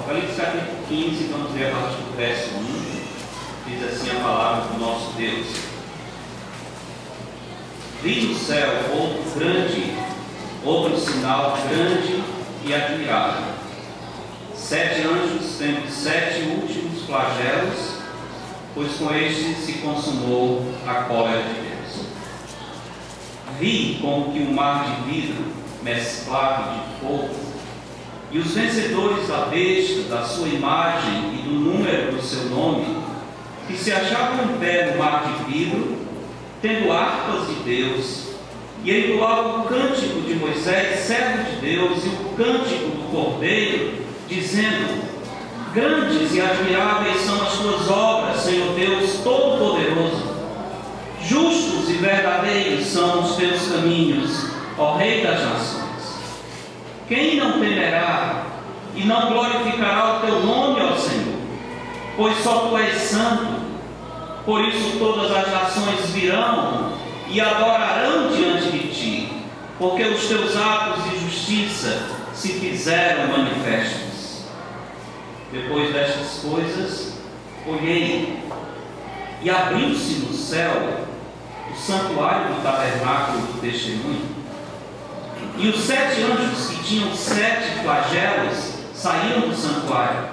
Apocalipse capítulo 15, vamos ler a partir do verso 1. Diz assim a palavra do nosso Deus: Vi no céu outro sinal grande e admirável: 7 anjos tendo 7 últimos flagelos, pois com estes se consumou a cólera de Deus. Vi como que um mar de vidro mesclado de fogo, e os vencedores da besta, da sua imagem e do número do seu nome, que se achavam em pé no mar de vidro, tendo harpas de Deus, e entoavam o cântico de Moisés, servo de Deus, e o cântico do Cordeiro, dizendo: Grandes e admiráveis são as tuas obras, Senhor Deus Todo-Poderoso. Justos e verdadeiros são os teus caminhos, ó Rei das Nações. Quem não temerá e não glorificará o teu nome, ó Senhor? Pois só tu és santo. Por isso todas as nações virão e adorarão diante de ti, porque os teus atos de justiça se fizeram manifestos. Depois destas coisas, olhei, e abriu-se no céu o santuário do tabernáculo do testemunho. E os 7 anjos que tinham 7 flagelos saíram do santuário,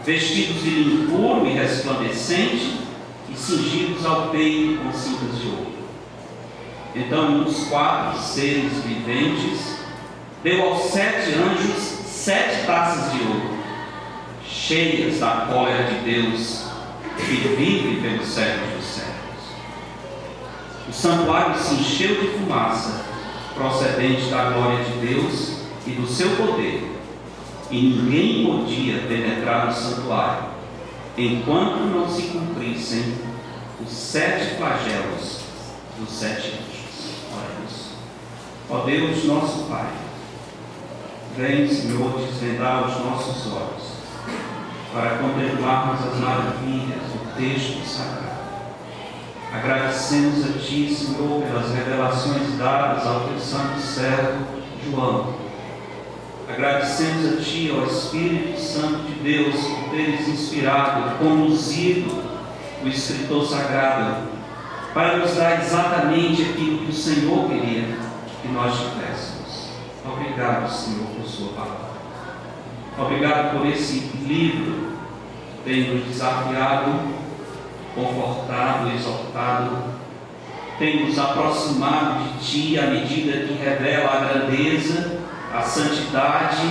vestidos de linho puro e resplandecente, e cingidos ao peito com cintas de ouro. Então um dos 4 seres viventes deu aos 7 anjos 7 taças de ouro, cheias da cólera de Deus, que vive pelos séculos dos séculos. O santuário se encheu de fumaça, procedente da glória de Deus e do seu poder, e ninguém podia penetrar no santuário, enquanto não se cumprissem os 7 flagelos dos 7 anjos. Oremos. Ó Deus, nosso Pai, vem, Senhor, desvendar os nossos olhos, para contemplarmos as maravilhas do texto sagrado. Agradecemos a Ti, Senhor, pelas revelações dadas ao Teu santo servo João. Agradecemos a Ti, ó Espírito Santo de Deus, por teres inspirado, conduzido o escritor sagrado para nos dar exatamente aquilo que o Senhor queria que nós tivéssemos. Obrigado, Senhor, por Sua palavra. Obrigado por esse livro que tem nos desafiado, confortado, exortado, tem nos aproximado de Ti à medida que revela a grandeza, a santidade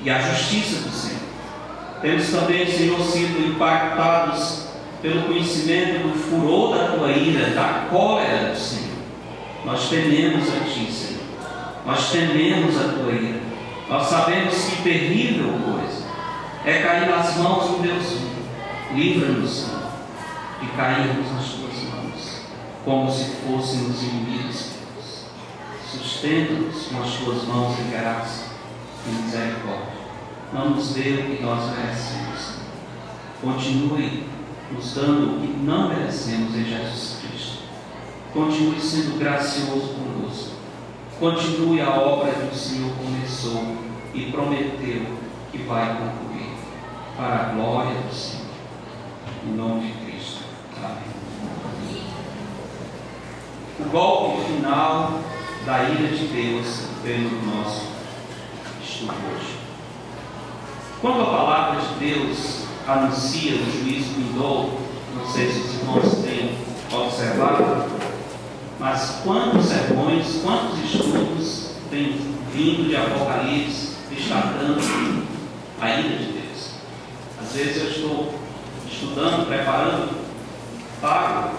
e a justiça do Senhor. Temos também, Senhor, sido impactados pelo conhecimento do furor da Tua ira, da cólera do Senhor. Nós tememos a Ti, Senhor. Nós tememos a Tua ira. Nós sabemos que terrível coisa é cair nas mãos do Deus vivo. Livra-nos, Senhor, de cairmos nas Tuas mãos, como se fôssemos inimigos teus. Sustenta-nos com as Tuas mãos de graça e misericórdia. Não nos dê o que nós merecemos, Senhor. Continue nos dando o que não merecemos em Jesus Cristo. Continue sendo gracioso conosco. Continue a obra que o Senhor começou e prometeu que vai concluir, para a glória do Senhor. Em nome de Cristo. Amém. O golpe final da ira de Deus veio no nosso estudo hoje. Quando a palavra de Deus anuncia o juízo vindouro, não sei se os irmãos têm observado, mas quantos sermões, quantos estudos têm vindo de Apocalipse destacando a ira de Deus. Às vezes eu estou estudando, preparando, paro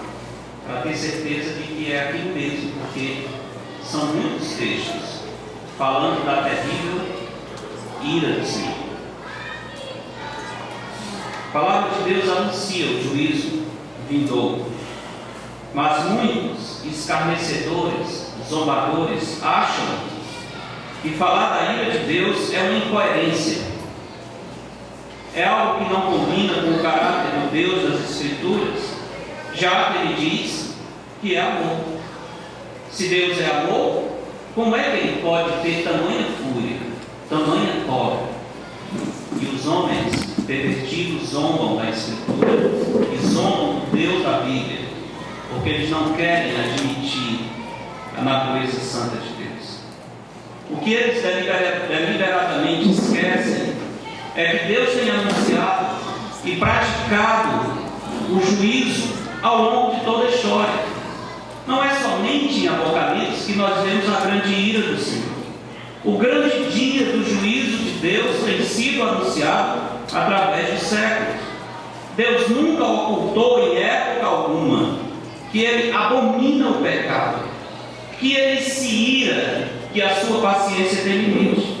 para ter certeza de que é aquilo mesmo, porque são muitos textos falando da terrível ira do Senhor. A palavra de Deus anuncia o juízo vindouro, mas muitos escarnecedores, zombadores, acham que falar da ira de Deus é uma incoerência, é algo que não combina com o caráter do Deus das Escrituras, já que Ele diz que é amor. Se Deus é amor, como é que Ele pode ter tamanha fúria, tamanha cólera? E os homens pervertidos zombam da Escritura e zombam do Deus da Bíblia, porque eles não querem admitir a natureza santa de Deus. O que eles deliberadamente esquecem é que Deus tem anunciado e praticado o juízo ao longo de toda a história. Não é somente em Apocalipse que nós vemos a grande ira do Senhor. O grande dia do juízo de Deus tem sido anunciado através dos séculos. Deus nunca ocultou em época alguma que Ele abomina o pecado, que Ele se ira, que a sua paciência tem limite.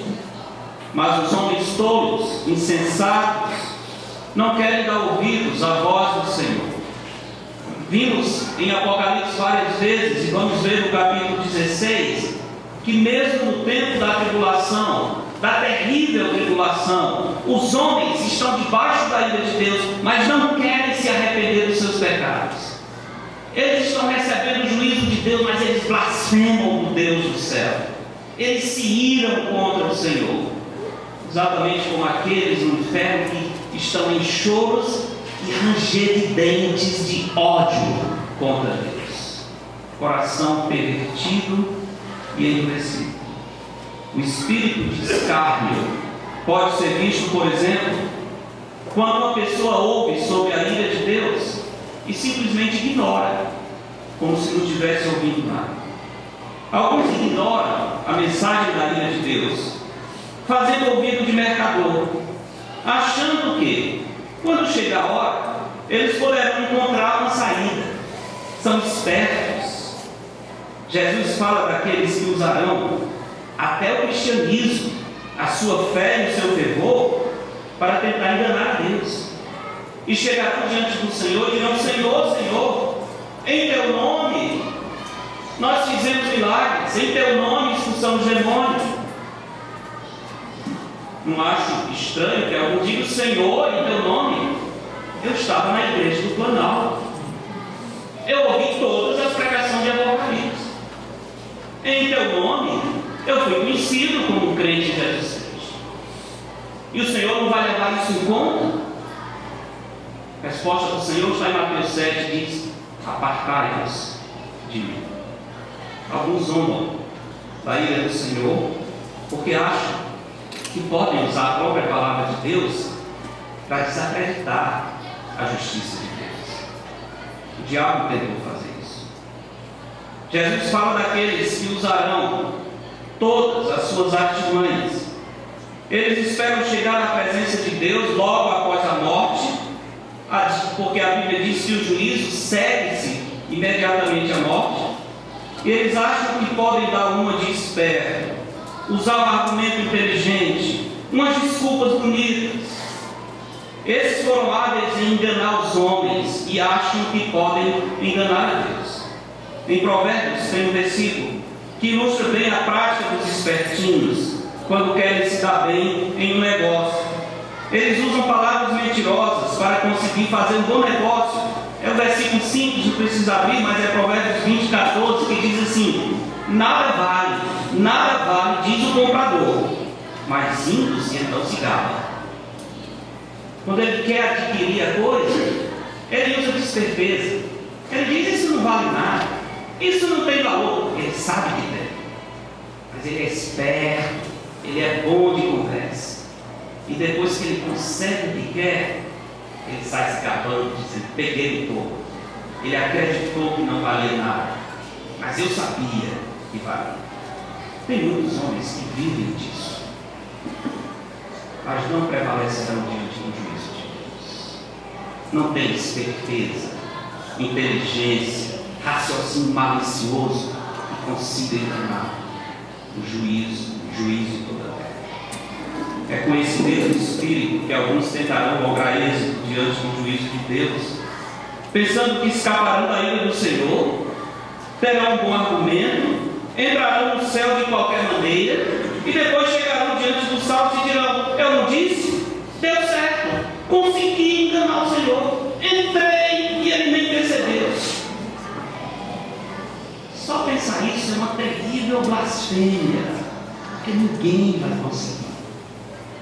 Mas os homens tolos, insensatos, não querem dar ouvidos à voz do Senhor. Vimos em Apocalipse várias vezes, e vamos ver no capítulo 16, que mesmo no tempo da tribulação, da terrível tribulação, os homens estão debaixo da ira de Deus, mas não querem se arrepender dos seus pecados. Eles estão recebendo o juízo de Deus, mas eles blasfemam o Deus do céu. Eles se iram contra o Senhor, exatamente como aqueles no inferno que estão em choros e ranger de dentes de ódio contra Deus. Coração pervertido e endurecido. O espírito de escárnio pode ser visto, por exemplo, quando uma pessoa ouve sobre a ira de Deus e simplesmente ignora, como se não estivesse ouvindo nada. Alguns ignoram a mensagem da ira de Deus, fazendo ouvido de mercador, achando que, quando chegar a hora, eles poderão encontrar uma saída. São espertos. Jesus fala daqueles que usarão até o cristianismo, a sua fé e o seu fervor, para tentar enganar a Deus. E chegarão diante do Senhor e dirão: Senhor, Senhor, em Teu nome nós fizemos milagres, em Teu nome expulsamos demônios. Não acho estranho que algum diga: Senhor, em Teu nome eu estava na igreja do Planalto, eu ouvi todas as pregações de Apocalipse, em Teu nome eu fui conhecido como um crente em Jesus Cristo. E o Senhor não vai levar isso em conta? A resposta do Senhor está em Mateus 7, diz: apartai-vos de mim. Alguns zombam da ira do Senhor porque acham que podem usar a própria palavra de Deus para desacreditar a justiça de Deus. O diabo tentou fazer isso. Jesus fala daqueles que usarão todas as suas artimanhas. Eles esperam chegar na presença de Deus logo após a morte, porque a Bíblia diz que o juízo segue-se imediatamente à morte. E eles acham que podem dar uma de esperto, usar um argumento inteligente, umas desculpas bonitas. Esses foram hábeis em enganar os homens e acham que podem enganar a Deus. Em Provérbios tem um versículo que ilustra bem a prática dos espertinhos quando querem se dar bem em um negócio. Eles usam palavras mentirosas para conseguir fazer um bom negócio. É o versículo simples, não precisa abrir, mas é Provérbios 20, 14, que diz assim: nada vale, diz o comprador, mas indo-se então se gaba. Quando ele quer adquirir a coisa, ele usa desperfeza. Ele diz: isso não vale nada, isso não tem valor. Ele sabe que tem, mas ele é esperto, ele é bom de conversa. E depois que ele consegue o que quer, ele sai se gabando, dizendo: peguei o topo. Ele acreditou que não valia nada, mas eu sabia que valia. Tem muitos homens que vivem disso, mas não prevalecerão diante do juízo de Deus. Não tem esperteza, inteligência, raciocínio malicioso que consiga enganar o juízo de toda a terra. É com esse mesmo espírito que alguns tentarão lograr êxito diante do juízo de Deus, pensando que escaparão da ira do Senhor, terão um bom argumento, entrarão no céu de qualquer maneira, e depois chegarão diante dos salvos e dirão: eu não disse? Deu certo, consegui enganar o Senhor, entrei e ele nem percebeu. Só pensar isso é uma terrível blasfêmia, porque ninguém vai conseguir.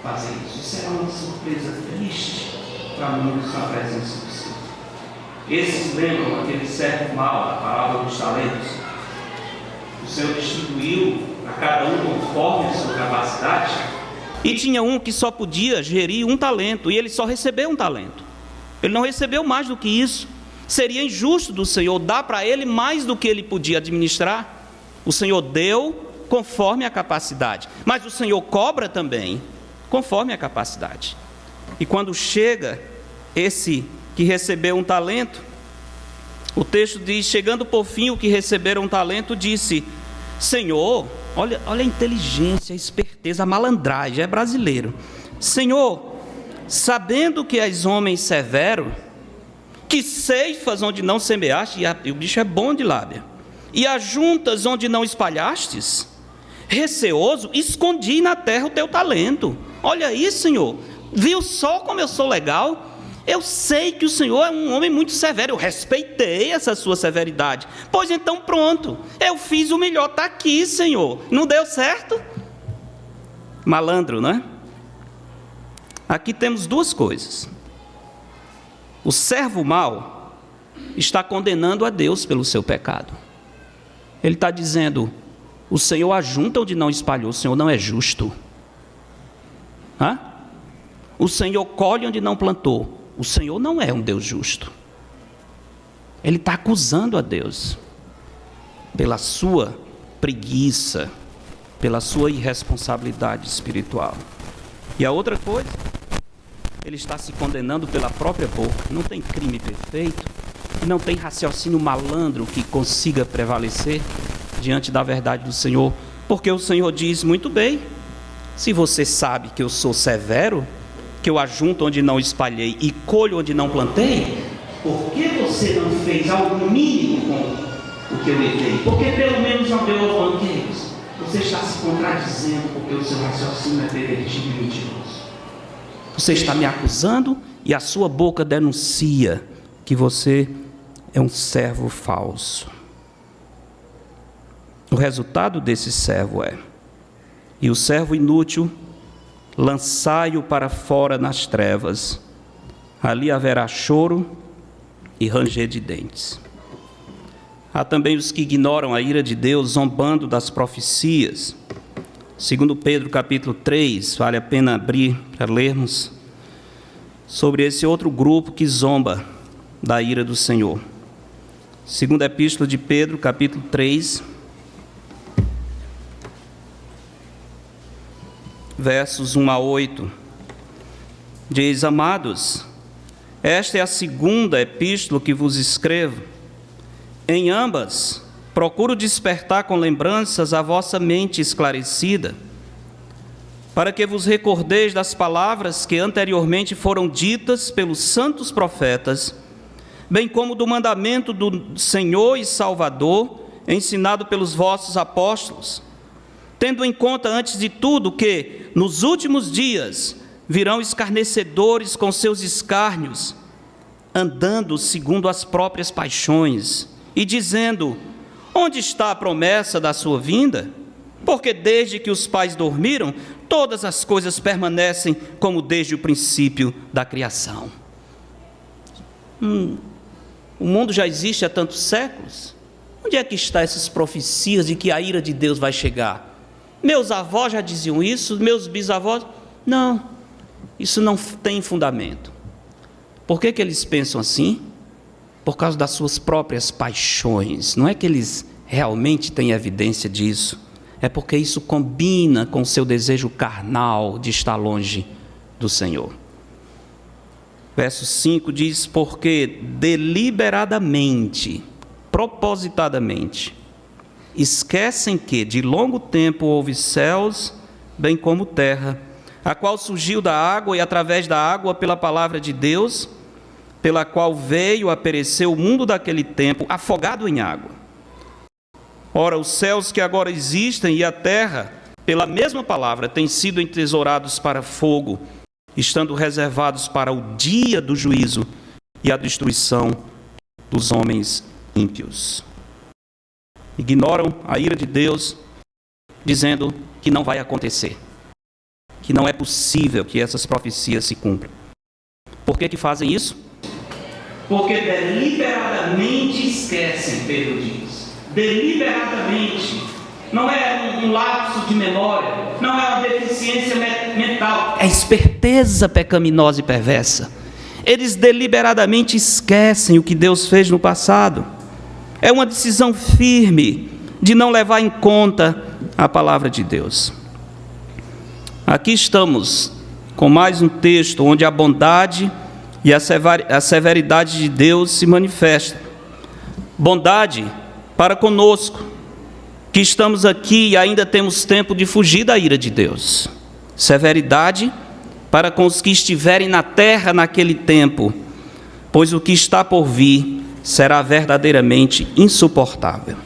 fazer isso. Isso será uma surpresa triste para muitos na presença do Senhor. Esses lembram aquele servo mau, a parábola dos talentos. O Senhor distribuiu a cada um conforme a sua capacidade. E tinha um que só podia gerir um talento, e ele só recebeu um talento. Ele não recebeu mais do que isso. Seria injusto do Senhor dar para ele mais do que ele podia administrar. O Senhor deu conforme a capacidade, mas o Senhor cobra também conforme a capacidade. E quando chega esse que recebeu um talento, o texto diz: chegando por fim o que receberam um talento, disse: Senhor, olha a inteligência, a esperteza, a malandragem, é brasileiro. Senhor, sabendo que és homem severo, que ceifas onde não semeaste, e o bicho é bom de lábia, e ajuntas onde não espalhastes, receoso, escondi na terra o teu talento. Olha aí, Senhor, viu só como eu sou legal? Eu sei que o Senhor é um homem muito severo, eu respeitei essa sua severidade. Pois então pronto, eu fiz o melhor, está aqui, Senhor. Não deu certo? Malandro, não é? Aqui temos duas coisas. O servo mau está condenando a Deus pelo seu pecado. Ele está dizendo: o Senhor ajunta onde não espalhou, o Senhor não é justo. O Senhor colhe onde não plantou, o Senhor não é um Deus justo. Ele está acusando a Deus pela sua preguiça, pela sua irresponsabilidade espiritual. E a outra coisa, ele está se condenando pela própria boca. Não tem crime perfeito, não tem raciocínio malandro que consiga prevalecer diante da verdade do Senhor, porque o Senhor diz: muito bem, se você sabe que eu sou severo, que eu ajunto onde não espalhei e colho onde não plantei, por que você não fez algo mínimo com o que eu lhe dei? Porque pelo menos não deu aos banqueiros. Você está se contradizendo, porque o seu raciocínio é pervertido e mentiroso. Você está me acusando e a sua boca denuncia que você é um servo falso. O resultado desse servo é: e o servo inútil, lançai-o para fora nas trevas, ali haverá choro e ranger de dentes. Há também os que ignoram a ira de Deus, zombando das profecias. Segundo Pedro capítulo 3, vale a pena abrir para lermos sobre esse outro grupo que zomba da ira do Senhor. Segunda Epístola de Pedro capítulo 3, versos 1 a 8, diz: amados, esta é a segunda epístola que vos escrevo. Em ambas, procuro despertar com lembranças a vossa mente esclarecida, para que vos recordeis das palavras que anteriormente foram ditas pelos santos profetas, bem como do mandamento do Senhor e Salvador, ensinado pelos vossos apóstolos, tendo em conta, antes de tudo, que nos últimos dias virão escarnecedores com seus escárnios, andando segundo as próprias paixões, e dizendo: onde está a promessa da sua vinda? Porque desde que os pais dormiram, todas as coisas permanecem como desde o princípio da criação. O mundo já existe há tantos séculos. Onde é que estão essas profecias de que a ira de Deus vai chegar? Meus avós já diziam isso, meus bisavós. Não, isso não tem fundamento. Por que eles pensam assim? Por causa das suas próprias paixões. Não é que eles realmente têm evidência disso. É porque isso combina com o seu desejo carnal de estar longe do Senhor. Verso 5 diz: porque deliberadamente, propositadamente, esquecem que de longo tempo houve céus, bem como terra, a qual surgiu da água e através da água pela palavra de Deus, pela qual veio a perecer o mundo daquele tempo, afogado em água. Ora, os céus que agora existem e a terra, pela mesma palavra, têm sido entesourados para fogo, estando reservados para o dia do juízo e a destruição dos homens ímpios. Ignoram a ira de Deus, dizendo que não vai acontecer, que não é possível que essas profecias se cumpram. Por que fazem isso? Porque deliberadamente esquecem, Pedro diz. Deliberadamente. Não é um lapso de memória, não é uma deficiência mental. É esperteza pecaminosa e perversa. Eles deliberadamente esquecem o que Deus fez no passado. É uma decisão firme de não levar em conta a palavra de Deus. Aqui estamos com mais um texto onde a bondade e a severidade de Deus se manifestam. Bondade para conosco, que estamos aqui e ainda temos tempo de fugir da ira de Deus. Severidade para com os que estiverem na terra naquele tempo, pois o que está por vir será verdadeiramente insuportável.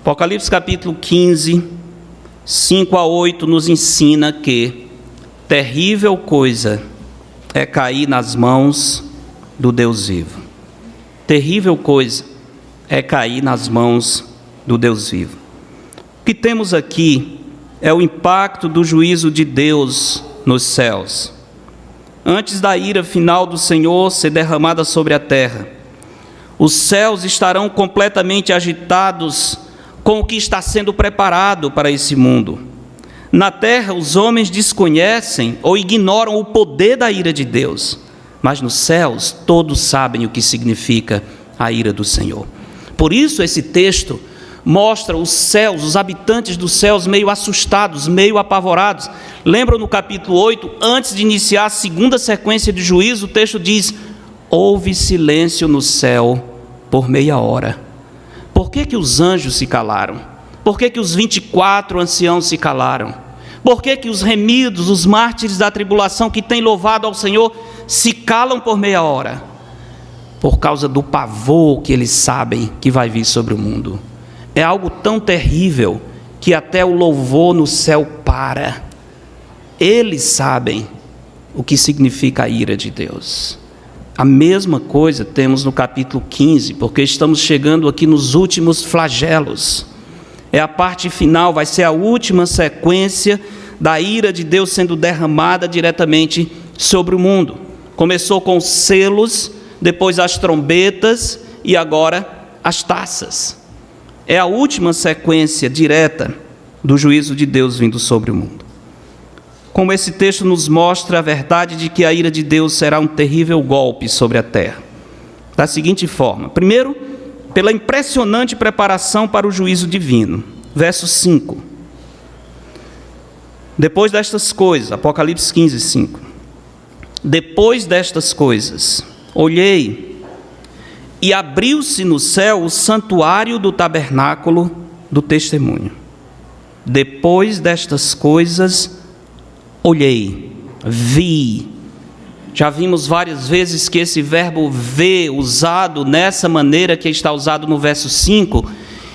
Apocalipse capítulo 15, 5 a 8 nos ensina que terrível coisa é cair nas mãos do Deus vivo. Terrível coisa é cair nas mãos do Deus vivo. O que temos aqui é o impacto do juízo de Deus nos céus. Antes da ira final do Senhor ser derramada sobre a terra, os céus estarão completamente agitados com o que está sendo preparado para esse mundo. Na terra, os homens desconhecem ou ignoram o poder da ira de Deus, mas nos céus, todos sabem o que significa a ira do Senhor. Por isso, esse texto mostra os céus, os habitantes dos céus meio assustados, meio apavorados. Lembram no capítulo 8, antes de iniciar a segunda sequência de juízo, o texto diz: houve silêncio no céu por meia hora. Por que os anjos se calaram? Por que os 24 anciãos se calaram? Por que os remidos, os mártires da tribulação que têm louvado ao Senhor, se calam por meia hora? Por causa do pavor que eles sabem que vai vir sobre o mundo. É algo tão terrível que até o louvor no céu para. Eles sabem o que significa a ira de Deus. A mesma coisa temos no capítulo 15, porque estamos chegando aqui nos últimos flagelos. É a parte final, vai ser a última sequência da ira de Deus sendo derramada diretamente sobre o mundo. Começou com os selos, depois as trombetas e agora as taças. É a última sequência direta do juízo de Deus vindo sobre o mundo. Como esse texto nos mostra a verdade de que a ira de Deus será um terrível golpe sobre a terra. Da seguinte forma: primeiro, pela impressionante preparação para o juízo divino. Verso 5. Depois destas coisas, Apocalipse 15, 5. Depois destas coisas, olhei, e abriu-se no céu o santuário do tabernáculo do testemunho. Depois destas coisas, olhei, vi. Já vimos várias vezes que esse verbo ver, usado nessa maneira que está usado no verso 5,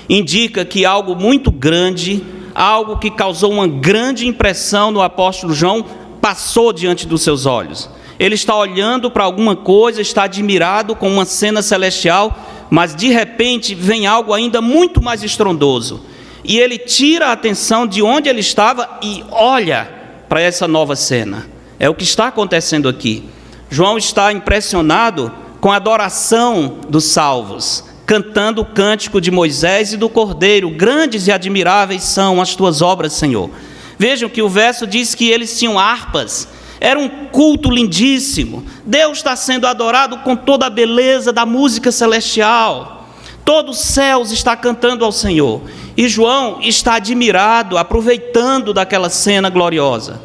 indica que algo muito grande, algo que causou uma grande impressão no apóstolo João, passou diante dos seus olhos. Ele está olhando para alguma coisa, está admirado com uma cena celestial, mas de repente vem algo ainda muito mais estrondoso. E ele tira a atenção de onde ele estava e olha para essa nova cena. É o que está acontecendo aqui. João está impressionado com a adoração dos salvos, cantando o cântico de Moisés e do Cordeiro. Grandes e admiráveis são as tuas obras, Senhor. Vejam que o verso diz que eles tinham harpas. Era um culto lindíssimo. Deus está sendo adorado com toda a beleza da música celestial. Todo os céus está cantando ao Senhor. E João está admirado, aproveitando daquela cena gloriosa.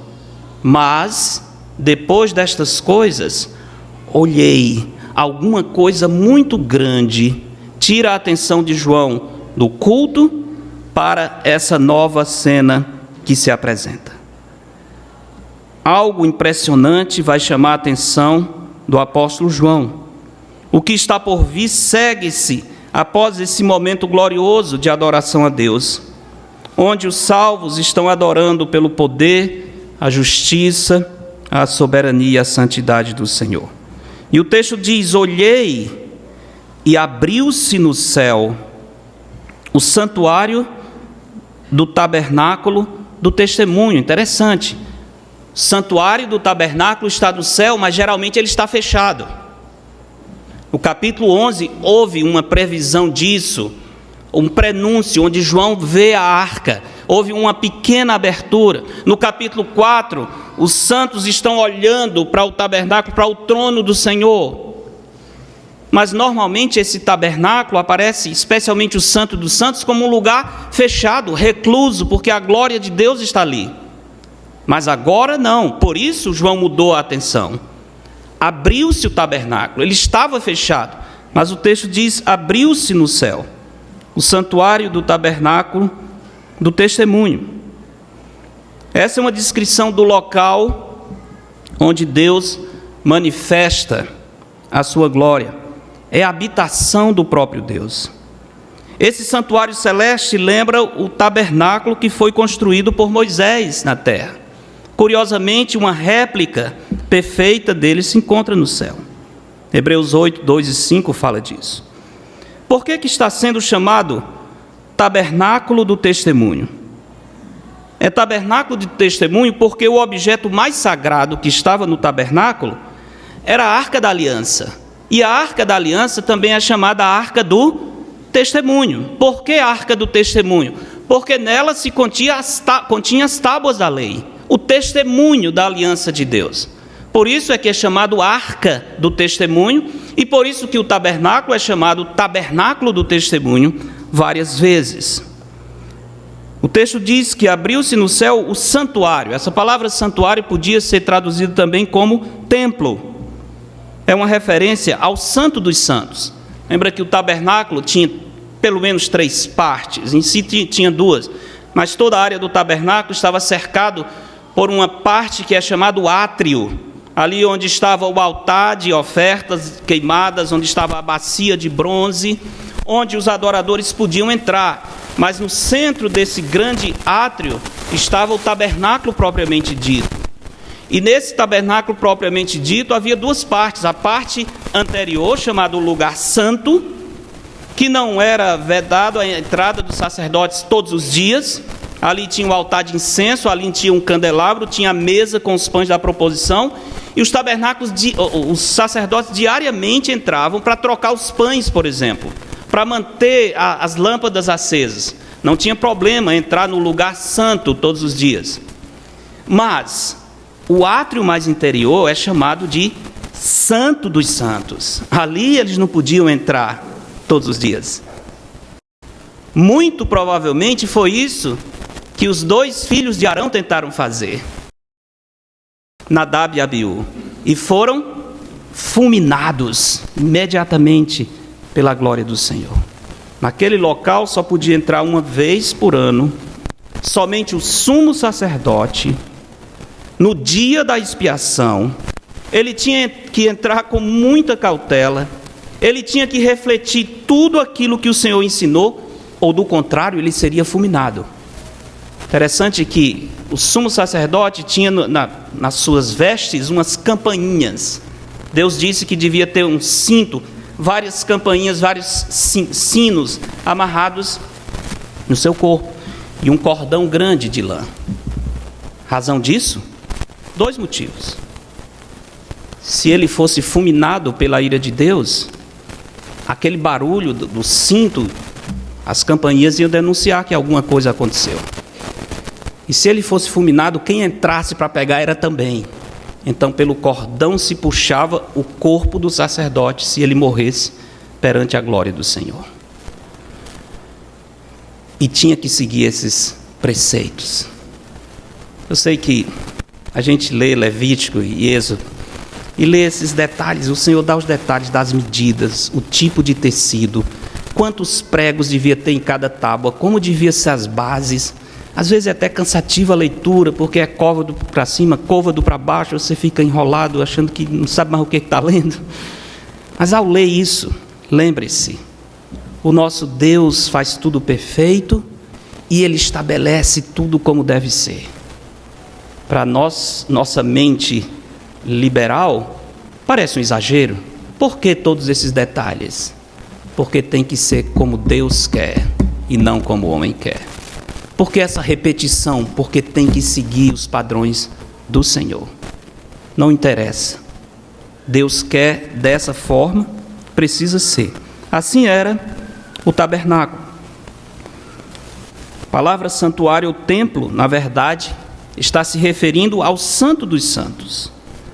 Mas, depois destas coisas, olhei, alguma coisa muito grande tira a atenção de João do culto para essa nova cena que se apresenta. Algo impressionante vai chamar a atenção do apóstolo João. O que está por vir segue-se após esse momento glorioso de adoração a Deus, onde os salvos estão adorando pelo poder, a justiça, a soberania e a santidade do Senhor. E o texto diz: olhei e abriu-se no céu o santuário do tabernáculo do testemunho. Interessante. O santuário do tabernáculo está no céu, mas geralmente ele está fechado. No capítulo 11, houve uma previsão disso, um prenúncio, onde João vê a arca. Houve uma pequena abertura. No capítulo 4, os santos estão olhando para o tabernáculo, para o trono do Senhor. Mas normalmente esse tabernáculo aparece, especialmente o Santo dos Santos, como um lugar fechado, recluso, porque a glória de Deus está ali. Mas agora não, por isso João mudou a atenção. Abriu-se o tabernáculo, ele estava fechado, mas o texto diz: abriu-se no céu o santuário do tabernáculo do testemunho. Essa é uma descrição do local onde Deus manifesta a sua glória. É a habitação do próprio Deus. Esse santuário celeste lembra o tabernáculo que foi construído por Moisés na terra. Curiosamente, uma réplica perfeita dele se encontra no céu. Hebreus 8, 2 e 5 fala disso. Por que está sendo chamado tabernáculo do testemunho? É tabernáculo de testemunho porque o objeto mais sagrado que estava no tabernáculo era a arca da aliança. E a arca da aliança também é chamada a arca do testemunho. Por que a arca do testemunho? Porque nela se continha as tábuas da lei, o testemunho da aliança de Deus. Por isso é que é chamado arca do testemunho, e por isso que o tabernáculo é chamado tabernáculo do testemunho várias vezes. O texto diz que abriu-se no céu o santuário. Essa palavra santuário podia ser traduzida também como templo. É uma referência ao Santo dos Santos. Lembra que o tabernáculo tinha pelo menos 3 partes, em si tinha 2, mas toda a área do tabernáculo estava cercado por uma parte que é chamado átrio, ali onde estava o altar de ofertas queimadas, onde estava a bacia de bronze, onde os adoradores podiam entrar. Mas no centro desse grande átrio estava o tabernáculo propriamente dito. E nesse tabernáculo propriamente dito havia 2 partes. A parte anterior, chamada o lugar santo, que não era vedado a entrada dos sacerdotes todos os dias. Ali tinha o altar de incenso, ali tinha um candelabro, tinha a mesa com os pães da proposição. E os tabernáculos, os sacerdotes diariamente entravam para trocar os pães, por exemplo, para manter as lâmpadas acesas. Não tinha problema entrar no lugar santo todos os dias. Mas o átrio mais interior é chamado de Santo dos Santos. Ali eles não podiam entrar todos os dias. Muito provavelmente foi isso que os 2 filhos de Arão tentaram fazer, Nadab e Abiú, e foram fulminados imediatamente pela glória do Senhor. Naquele local só podia entrar uma vez por ano, somente o sumo sacerdote. No dia da expiação, ele tinha que entrar com muita cautela, ele tinha que refletir tudo aquilo que o Senhor ensinou, ou do contrário, ele seria fulminado. Interessante que o sumo sacerdote tinha nas suas vestes umas campainhas. Deus disse que devia ter um cinto, várias campainhas, vários sinos amarrados no seu corpo, e um cordão grande de lã. Razão disso? 2 motivos. Se ele fosse fulminado pela ira de Deus, aquele barulho do cinto, as campainhas iam denunciar que alguma coisa aconteceu. E se ele fosse fulminado, quem entrasse para pegar era também. Então, pelo cordão se puxava o corpo do sacerdote, se ele morresse perante a glória do Senhor. E tinha que seguir esses preceitos. Eu sei que a gente lê Levítico e Êxodo e lê esses detalhes. O Senhor dá os detalhes das medidas, o tipo de tecido, quantos pregos devia ter em cada tábua, como devia ser as bases. Às vezes é até cansativa a leitura, porque é côvado para cima, côvado para baixo, você fica enrolado achando que não sabe mais o que está lendo. Mas ao ler isso, lembre-se, o nosso Deus faz tudo perfeito e Ele estabelece tudo como deve ser. Para nós, nossa mente liberal, parece um exagero. Por que todos esses detalhes? Porque tem que ser como Deus quer e não como o homem quer. Por que essa repetição? Porque tem que seguir os padrões do Senhor. Não interessa. Deus quer dessa forma, precisa ser. Assim era o tabernáculo. A palavra santuário ou templo, na verdade, está se referindo ao Santo dos Santos.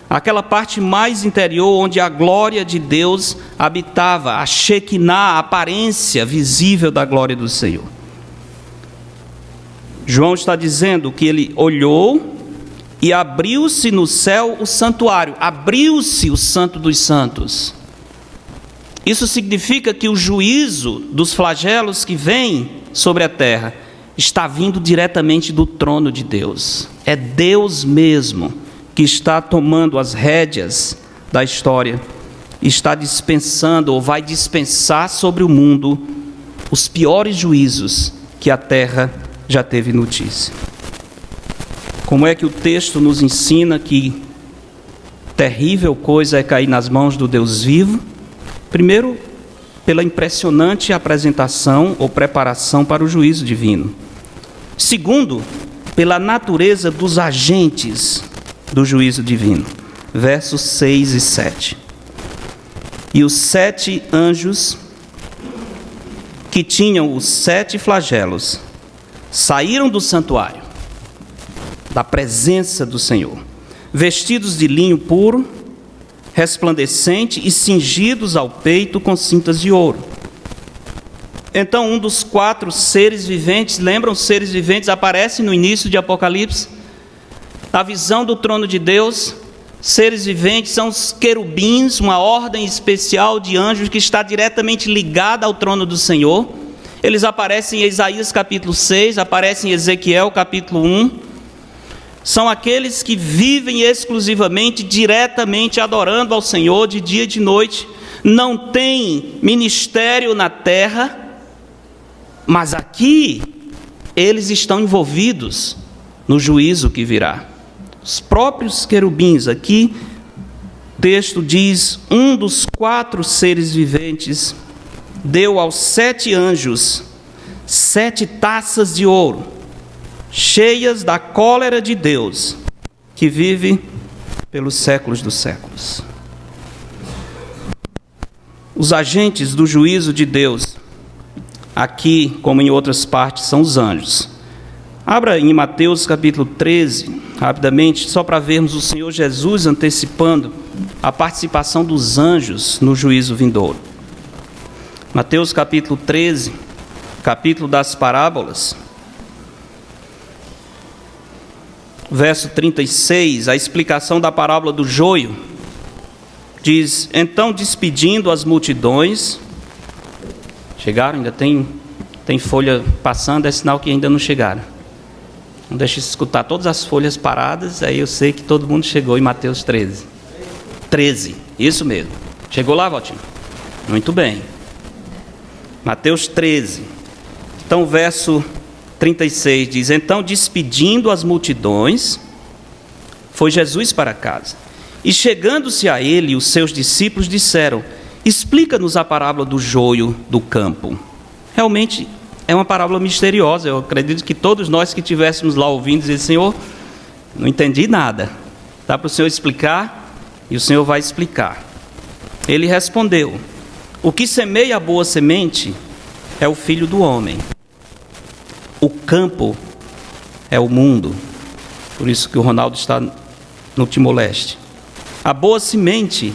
Aquela parte mais interior onde a glória de Deus habitava, a Shekinah, a aparência visível da glória do Senhor. João está dizendo que ele olhou e abriu-se no céu o santuário, abriu-se o Santo dos Santos. Isso significa que o juízo dos flagelos que vem sobre a terra está vindo diretamente do trono de Deus. É Deus mesmo que está tomando as rédeas da história, está dispensando ou vai dispensar sobre o mundo os piores juízos que a terra já teve notícia. Como é que o texto nos ensina que terrível coisa é cair nas mãos do Deus vivo? Primeiro, pela impressionante apresentação ou preparação para o juízo divino. Segundo, pela natureza dos agentes do juízo divino. Versos 6 e 7. E os 7 anjos que tinham os 7 flagelos saíram do santuário, da presença do Senhor, vestidos de linho puro, resplandecente e cingidos ao peito com cintas de ouro. Então um dos 4 seres viventes, lembram, os seres viventes aparecem no início de Apocalipse, na visão do trono de Deus. Seres viventes são os querubins, uma ordem especial de anjos que está diretamente ligada ao trono do Senhor. Eles aparecem em Isaías capítulo 6, aparecem em Ezequiel capítulo 1. São aqueles que vivem exclusivamente, diretamente adorando ao Senhor de dia e de noite. Não tem ministério na terra, mas aqui eles estão envolvidos no juízo que virá. Os próprios querubins, aqui o texto diz, um dos 4 seres viventes deu aos 7 anjos 7 taças de ouro, cheias da cólera de Deus, que vive pelos séculos dos séculos. Os agentes do juízo de Deus, aqui como em outras partes, são os anjos. Abra em Mateus capítulo 13, rapidamente, só para vermos o Senhor Jesus antecipando a participação dos anjos no juízo vindouro. Mateus capítulo 13, capítulo das parábolas, verso 36, a explicação da parábola do joio, diz, então despedindo as multidões, chegaram? Ainda tem folha passando, é sinal que ainda não chegaram. Não deixe de escutar todas as folhas paradas, aí eu sei que todo mundo chegou em Mateus 13. 13, isso mesmo. Chegou lá, Valtinho? Muito bem. Mateus 13. Então, verso 36 diz, então despedindo as multidões, foi Jesus para casa. E chegando-se a ele, os seus discípulos disseram, explica-nos a parábola do joio do campo. Realmente é uma parábola misteriosa. Eu acredito que todos nós que estivéssemos lá ouvindo, dizer, Senhor, não entendi nada. Dá para o Senhor explicar? E o Senhor vai explicar. Ele respondeu, o que semeia a boa semente é o Filho do homem. O campo é o mundo. Por isso que o Ronaldo está no Timor-Leste. A boa semente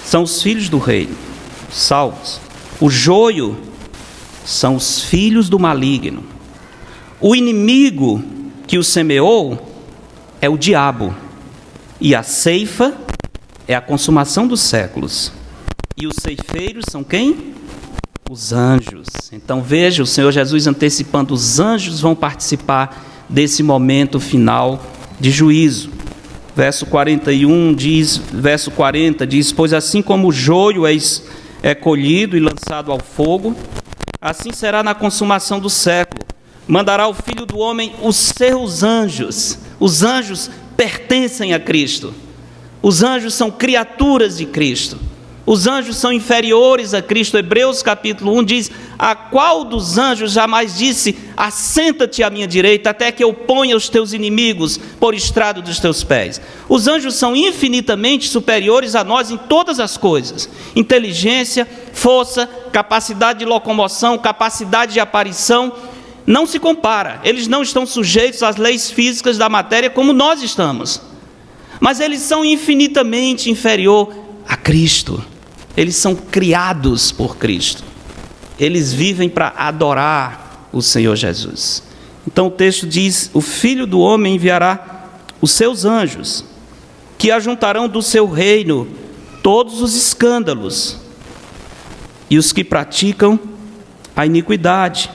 são os filhos do reino, salvos. O joio são os filhos do maligno. O inimigo que o semeou é o diabo. E a ceifa é a consumação dos séculos. E os ceifeiros são quem? Os anjos. Então veja, o Senhor Jesus antecipando, os anjos vão participar desse momento final de juízo. Verso 41 diz, verso 40 diz, pois assim como o joio é colhido e lançado ao fogo, assim será na consumação do século. Mandará o Filho do Homem os seus anjos. Os anjos pertencem a Cristo. Os anjos são criaturas de Cristo. Os anjos são inferiores a Cristo. Hebreus capítulo 1 diz, a qual dos anjos jamais disse: assenta-te à minha direita, até que eu ponha os teus inimigos por estrado dos teus pés? Os anjos são infinitamente superiores a nós em todas as coisas: inteligência, força, capacidade de locomoção, capacidade de aparição. Não se compara. Eles não estão sujeitos às leis físicas da matéria como nós estamos, mas eles são infinitamente inferior a Cristo. Eles são criados por Cristo. Eles vivem para adorar o Senhor Jesus. Então o texto diz: o Filho do Homem enviará os seus anjos, que ajuntarão do seu reino todos os escândalos e os que praticam a iniquidade.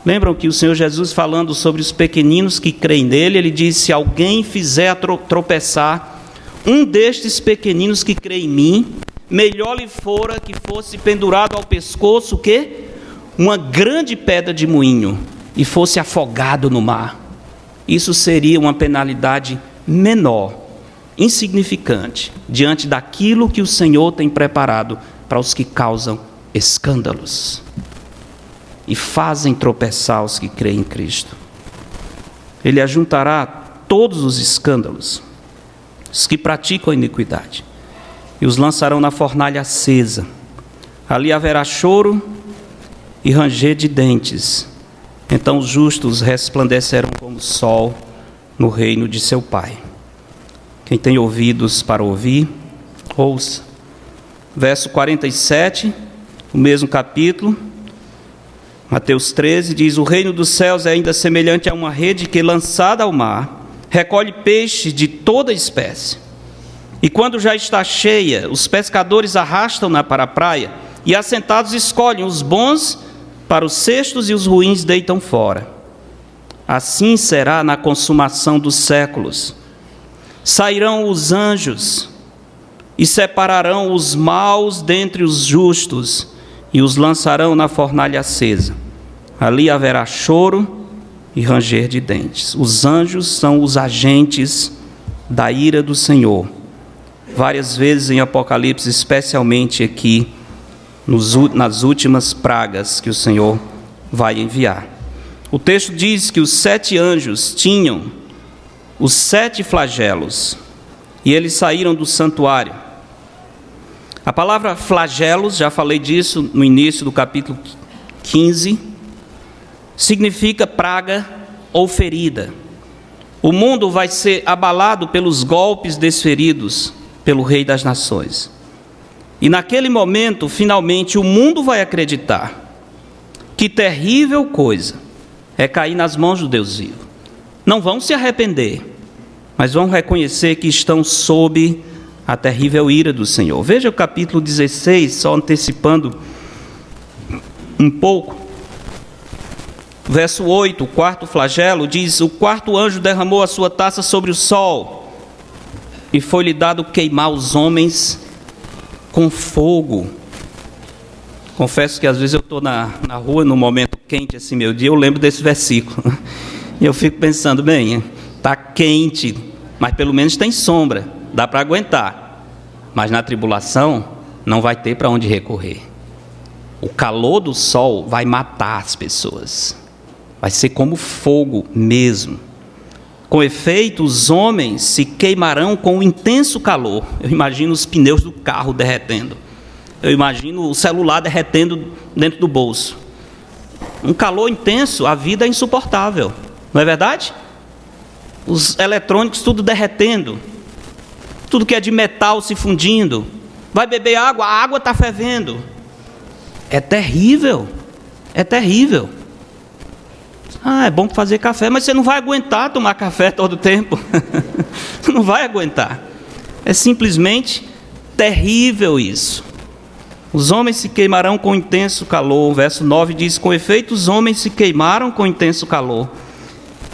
Lembram que o Senhor Jesus, falando sobre os pequeninos que creem nele, ele disse: se alguém fizer tropeçar um destes pequeninos que crê em mim, melhor lhe fora que fosse pendurado ao pescoço, o quê? Uma grande pedra de moinho, e fosse afogado no mar. Isso seria uma penalidade menor, insignificante, diante daquilo que o Senhor tem preparado para os que causam escândalos e fazem tropeçar os que creem em Cristo. Ele ajuntará todos os escândalos, os que praticam a iniquidade, e os lançarão na fornalha acesa. Ali haverá choro e ranger de dentes. Então os justos resplandecerão como o sol no reino de seu Pai. Quem tem ouvidos para ouvir, ouça. Verso 47, o mesmo capítulo, Mateus 13, diz: o reino dos céus é ainda semelhante a uma rede que, lançada ao mar, recolhe peixe de toda espécie. E quando já está cheia, os pescadores arrastam-na para a praia, e assentados escolhem os bons para os cestos e os ruins deitam fora. Assim será na consumação dos séculos. Sairão os anjos e separarão os maus dentre os justos e os lançarão na fornalha acesa. Ali haverá choro e ranger de dentes. Os anjos são os agentes da ira do Senhor. Várias vezes em Apocalipse, especialmente aqui, nas últimas pragas que o Senhor vai enviar. O texto diz que os 7 anjos tinham os 7 flagelos, e eles saíram do santuário. A palavra flagelos, já falei disso no início do capítulo 15, significa praga ou ferida. O mundo vai ser abalado pelos golpes desferidos pelo Rei das Nações. E naquele momento, finalmente, o mundo vai acreditar que terrível coisa é cair nas mãos do Deus vivo. Não vão se arrepender, mas vão reconhecer que estão sob a terrível ira do Senhor. Veja o capítulo 16, só antecipando um pouco. Verso 8, o 4º flagelo, diz: o 4º anjo derramou a sua taça sobre o sol, e foi-lhe dado queimar os homens com fogo. Confesso que às vezes eu estou na rua, num momento quente assim, meu dia, eu lembro desse versículo. E eu fico pensando, bem, está quente, mas pelo menos tem sombra, dá para aguentar. Mas na tribulação não vai ter para onde recorrer. O calor do sol vai matar as pessoas. Vai ser como fogo mesmo. Com efeito, os homens se queimarão com um intenso calor. Eu imagino os pneus do carro derretendo. Eu imagino o celular derretendo dentro do bolso. Um calor intenso, a vida é insuportável. Não é verdade? Os eletrônicos tudo derretendo. Tudo que é de metal se fundindo. Vai beber água, a água está fervendo. É terrível. É terrível. É bom fazer café, mas você não vai aguentar tomar café todo o tempo. Não vai aguentar. É simplesmente terrível isso. Os homens se queimarão com intenso calor. O verso 9 diz: com efeito, os homens se queimaram com intenso calor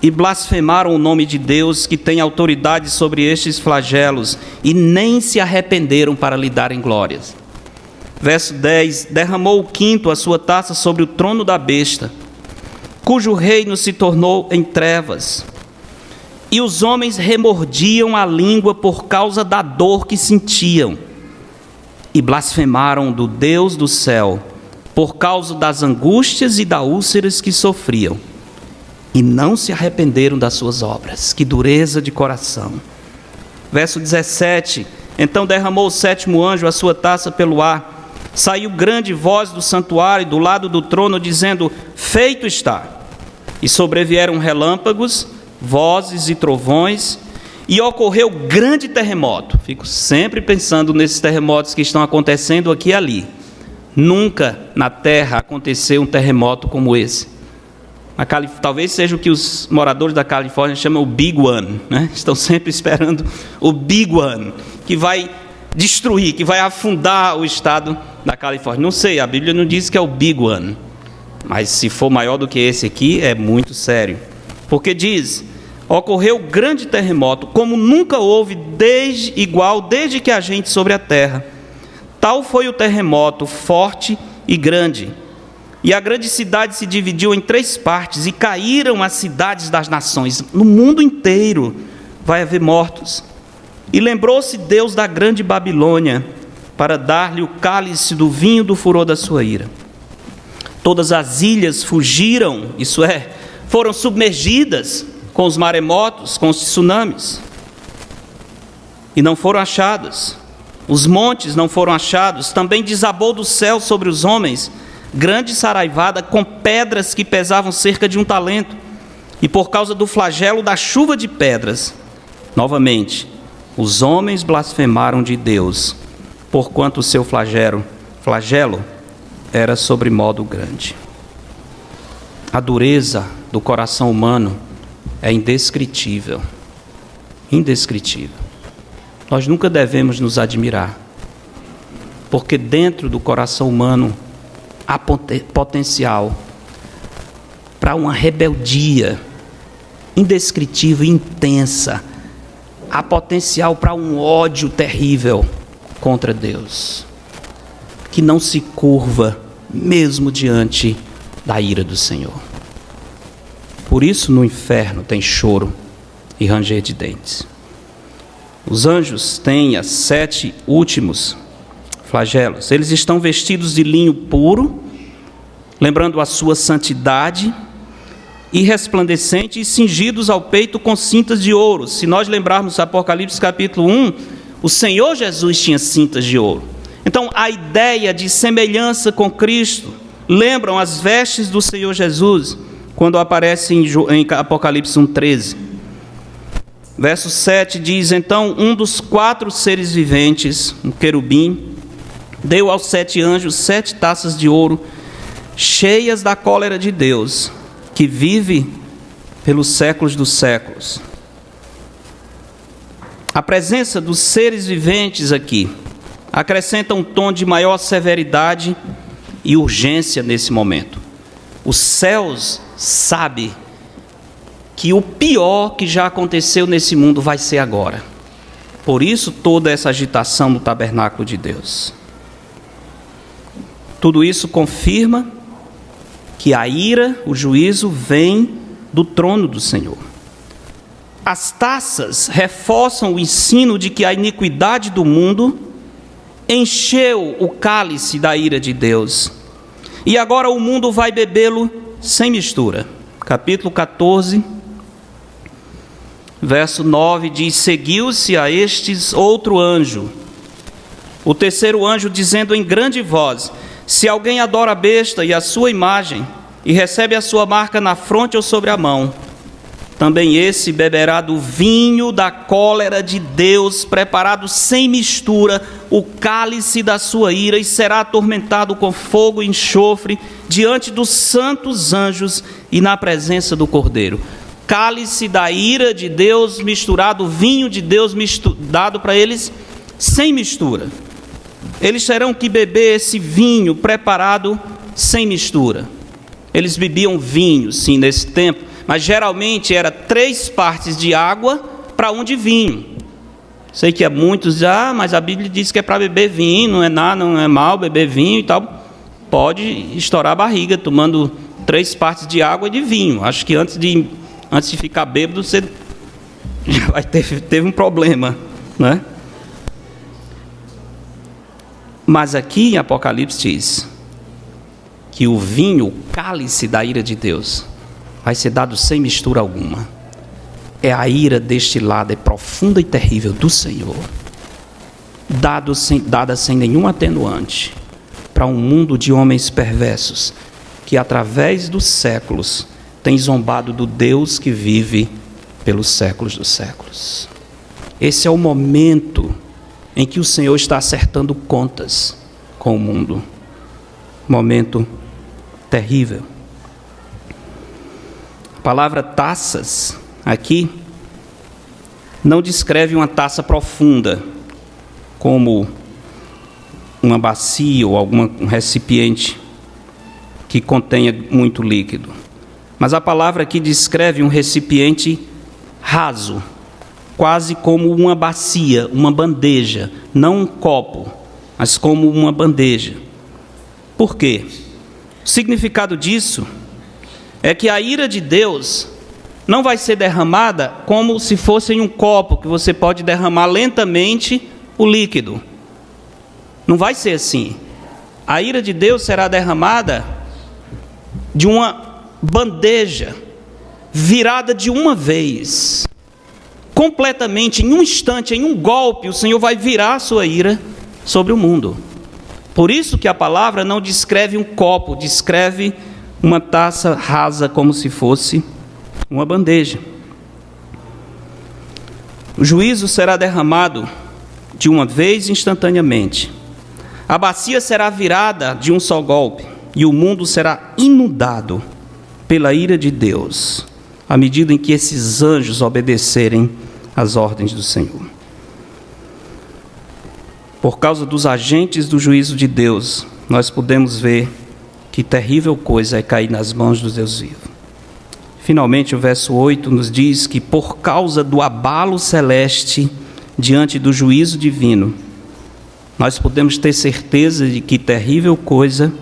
e blasfemaram o nome de Deus, que tem autoridade sobre estes flagelos, e nem se arrependeram para lhe darem glórias. Verso 10: derramou o 5º a sua taça sobre o trono da besta, cujo reino se tornou em trevas, e os homens remordiam a língua por causa da dor que sentiam, e blasfemaram do Deus do céu, por causa das angústias e das úlceras que sofriam, e não se arrependeram das suas obras. Que dureza de coração. Verso 17: Então derramou o sétimo anjo a sua taça pelo ar. Saiu grande voz do santuário do lado do trono, dizendo: feito está. E sobrevieram relâmpagos, vozes e trovões, e ocorreu grande terremoto. Fico sempre pensando nesses terremotos que estão acontecendo aqui e ali. Nunca na terra aconteceu um terremoto como esse. Talvez seja o que os moradores da Califórnia chamam o Big One, né? Estão sempre esperando o Big One, que vai destruir, que vai afundar o estado da Califórnia. Não sei, a Bíblia não diz que é o Big One, mas se for maior do que esse aqui, é muito sério. Porque diz: ocorreu grande terremoto, como nunca houve desde que há gente sobre a terra. Tal foi o terremoto, forte e grande. E a grande cidade se dividiu em 3 partes, e caíram as cidades das nações. No mundo inteiro vai haver mortos. E lembrou-se Deus da grande Babilônia, para dar-lhe o cálice do vinho do furor da sua ira. Todas as ilhas fugiram, isso é, foram submergidas com os maremotos, com os tsunamis, e não foram achadas. Os montes não foram achados. Também desabou do céu sobre os homens grande saraivada com pedras que pesavam cerca de 1 talento. E por causa do flagelo da chuva de pedras, novamente, os homens blasfemaram de Deus, porquanto o seu flagelo era sobremodo grande. A dureza do coração humano é indescritível. Indescritível. Nós nunca devemos nos admirar, porque dentro do coração humano há potencial para uma rebeldia indescritível e intensa. Há potencial para um ódio terrível contra Deus, que não se curva mesmo diante da ira do Senhor. Por isso no inferno tem choro e ranger de dentes. Os anjos têm os 7 últimos flagelos. Eles estão vestidos de linho puro, lembrando a sua santidade, e resplandecente, e cingidos ao peito com cintas de ouro. Se nós lembrarmos Apocalipse capítulo 1, o Senhor Jesus tinha cintas de ouro. Então a ideia de semelhança com Cristo lembram as vestes do Senhor Jesus, quando aparece em Apocalipse 1,13. Verso 7 diz: então um dos 4 seres viventes, um querubim, deu aos 7 anjos 7 taças de ouro, cheias da cólera de Deus, que vive pelos séculos dos séculos. A presença dos seres viventes aqui acrescenta um tom de maior severidade e urgência nesse momento. Os céus sabem que o pior que já aconteceu nesse mundo vai ser agora. Por isso toda essa agitação no tabernáculo de Deus. Tudo isso confirma que a ira, o juízo, vem do trono do Senhor. As taças reforçam o ensino de que a iniquidade do mundo encheu o cálice da ira de Deus, e agora o mundo vai bebê-lo sem mistura. Capítulo 14, verso 9 diz: seguiu-se a estes outro anjo, o terceiro anjo, dizendo em grande voz: se alguém adora a besta e a sua imagem, e recebe a sua marca na fronte ou sobre a mão, também esse beberá do vinho da cólera de Deus, preparado sem mistura, o cálice da sua ira, e será atormentado com fogo e enxofre diante dos santos anjos e na presença do Cordeiro. Cálice da ira de Deus misturado, vinho de Deus dado para eles sem mistura. Eles terão que beber esse vinho preparado sem mistura. Eles bebiam vinho, sim, nesse tempo, mas geralmente era 3 partes de água para 1 de vinho. Sei que muitos dizem: mas a Bíblia diz que é para beber vinho, não é nada, não é mal beber vinho e tal. Pode estourar a barriga tomando 3 partes de água e de vinho. Acho que antes de ficar bêbado, você já teve um problema, né? Mas aqui em Apocalipse diz: que o vinho, o cálice da ira de Deus, vai ser dado sem mistura alguma. É a ira destilada, é profunda e terrível do Senhor, dada sem nenhum atenuante, para um mundo de homens perversos, que através dos séculos tem zombado do Deus que vive pelos séculos dos séculos. Esse é o momento em que o Senhor está acertando contas com o mundo. Momento terrível. A palavra taças aqui não descreve uma taça profunda, como uma bacia ou algum recipiente que contenha muito líquido. Mas a palavra aqui descreve um recipiente raso, quase como uma bacia, uma bandeja, não um copo, mas como uma bandeja. Por quê? O significado disso é que a ira de Deus não vai ser derramada como se fosse em um copo, que você pode derramar lentamente o líquido. Não vai ser assim. A ira de Deus será derramada de uma bandeja, virada de uma vez, completamente, em um instante, em um golpe, o Senhor vai virar a sua ira sobre o mundo. Por isso que a palavra não descreve um copo, descreve uma taça rasa, como se fosse uma bandeja. O juízo será derramado de uma vez instantaneamente. A bacia será virada de um só golpe, e o mundo será inundado pela ira de Deus, à medida em que esses anjos obedecerem às ordens do Senhor. Por causa dos agentes do juízo de Deus, nós podemos ver que terrível coisa é cair nas mãos do Deus vivo. Finalmente, o verso 8 nos diz que por causa do abalo celeste diante do juízo divino, nós podemos ter certeza de que terrível coisa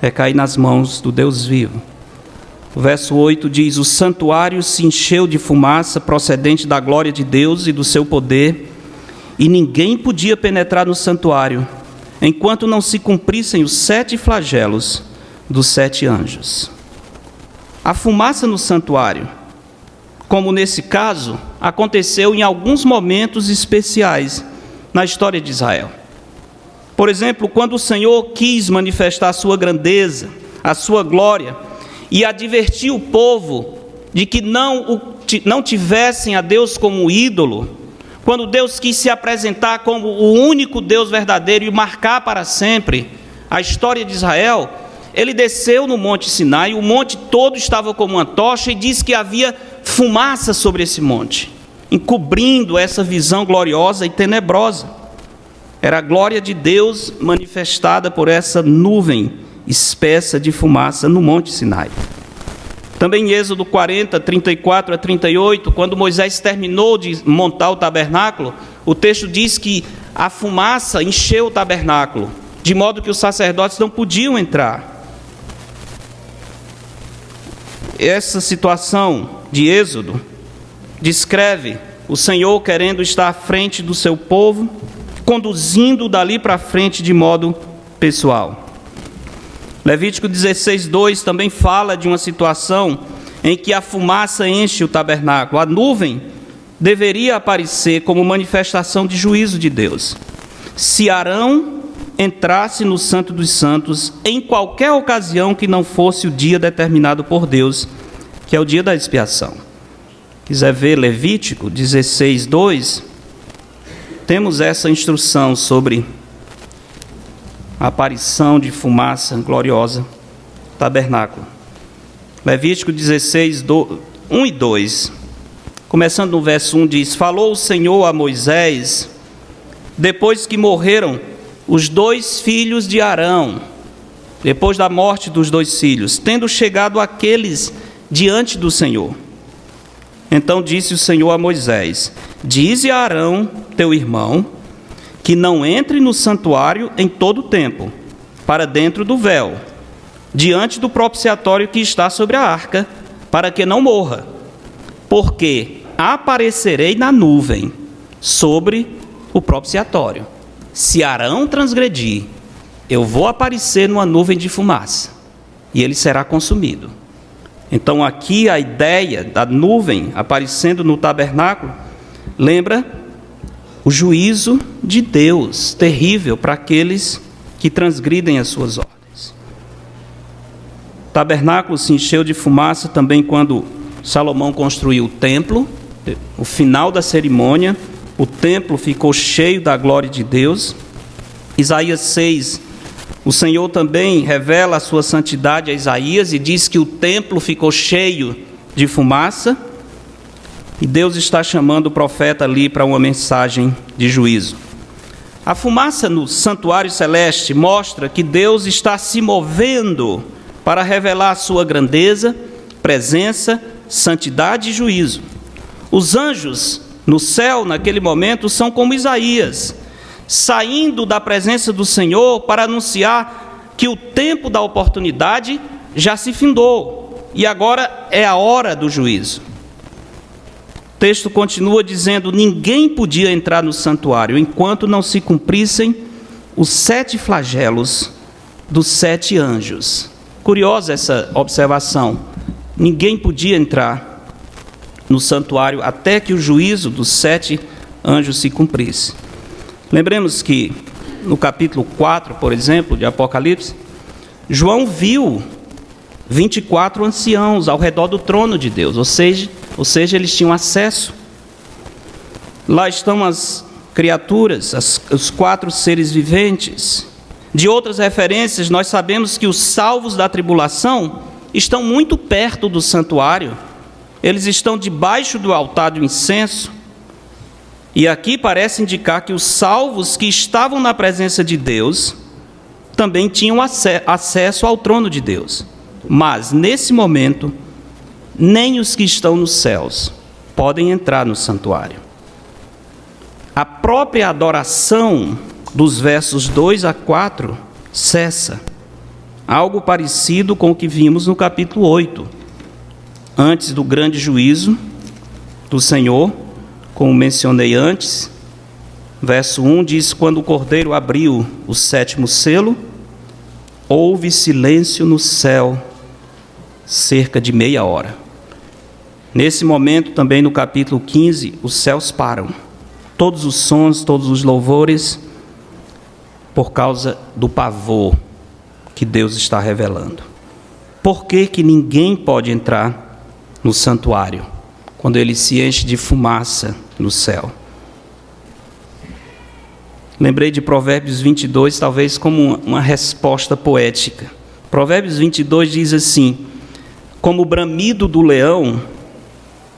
é cair nas mãos do Deus vivo. O verso 8 diz: o santuário se encheu de fumaça procedente da glória de Deus e do seu poder, e ninguém podia penetrar no santuário, enquanto não se cumprissem os 7 flagelos dos 7 anjos. A fumaça no santuário, como nesse caso, aconteceu em alguns momentos especiais na história de Israel. Por exemplo, quando o Senhor quis manifestar a sua grandeza, a sua glória, e advertir o povo de que não tivessem a Deus como ídolo, quando Deus quis se apresentar como o único Deus verdadeiro e marcar para sempre a história de Israel, ele desceu no Monte Sinai, o monte todo estava como uma tocha, e diz que havia fumaça sobre esse monte, encobrindo essa visão gloriosa e tenebrosa. Era a glória de Deus manifestada por essa nuvem espessa de fumaça no Monte Sinai. Também em Êxodo 40, 34 a 38, quando Moisés terminou de montar o tabernáculo, o texto diz que a fumaça encheu o tabernáculo, de modo que os sacerdotes não podiam entrar. Essa situação de Êxodo descreve o Senhor querendo estar à frente do seu povo, conduzindo dali para frente de modo pessoal. Levítico 16:2 também fala de uma situação em que a fumaça enche o tabernáculo. A nuvem deveria aparecer como manifestação de juízo de Deus. Se Arão entrasse no Santo dos Santos em qualquer ocasião que não fosse o dia determinado por Deus, que é o dia da expiação. Quiser ver Levítico 16:2, temos essa instrução sobre a aparição de fumaça gloriosa no tabernáculo. Levítico 16, 1 e 2. Começando no verso 1, diz: falou o Senhor a Moisés, depois que morreram os 2 filhos de Arão, depois da morte dos 2 filhos, tendo chegado aqueles diante do Senhor. Então disse o Senhor a Moisés: dize a Arão, teu irmão, que não entre no santuário em todo o tempo, para dentro do véu, diante do propiciatório que está sobre a arca, para que não morra, porque aparecerei na nuvem sobre o propiciatório. Se Arão transgredir, eu vou aparecer numa nuvem de fumaça. e ele será consumido. Então aqui a ideia da nuvem aparecendo no tabernáculo lembra o juízo de Deus, terrível para aqueles que transgridem as suas ordens. O tabernáculo se encheu de fumaça também quando Salomão construiu o templo. O final da cerimônia, o templo ficou cheio da glória de Deus. Isaías 6, o Senhor também revela a sua santidade a Isaías e diz que o templo ficou cheio de fumaça. E Deus está chamando o profeta ali para uma mensagem de juízo. A fumaça no santuário celeste mostra que Deus está se movendo para revelar a sua grandeza, presença, santidade e juízo. Os anjos no céu, naquele momento, são como Isaías, saindo da presença do Senhor para anunciar que o tempo da oportunidade já se findou e agora é a hora do juízo. O texto continua dizendo: ninguém podia entrar no santuário enquanto não se cumprissem os 7 flagelos dos 7 anjos. Curiosa essa observação. Ninguém podia entrar no santuário até que o juízo dos 7 anjos se cumprisse. Lembremos que no capítulo 4, por exemplo, de Apocalipse, João viu 24 anciãos ao redor do trono de Deus, ou seja, eles tinham acesso. Lá estão as criaturas, os 4 seres viventes. De outras referências, nós sabemos que os salvos da tribulação estão muito perto do santuário. Eles estão debaixo do altar do incenso. E aqui parece indicar que os salvos que estavam na presença de Deus também tinham acesso ao trono de Deus. Mas, nesse momento, nem os que estão nos céus podem entrar no santuário. A própria adoração dos versos 2 a 4 cessa. Algo parecido com o que vimos no capítulo 8. Antes do grande juízo do Senhor, como mencionei antes, verso 1 diz: quando o Cordeiro abriu o 7º selo, houve silêncio no céu cerca de meia hora. Nesse momento, também no capítulo 15, os céus param. Todos os sons, todos os louvores, por causa do pavor que Deus está revelando. Por que que ninguém pode entrar no santuário quando ele se enche de fumaça no céu? Lembrei de Provérbios 22, talvez como uma resposta poética. Provérbios 22 diz assim: como o bramido do leão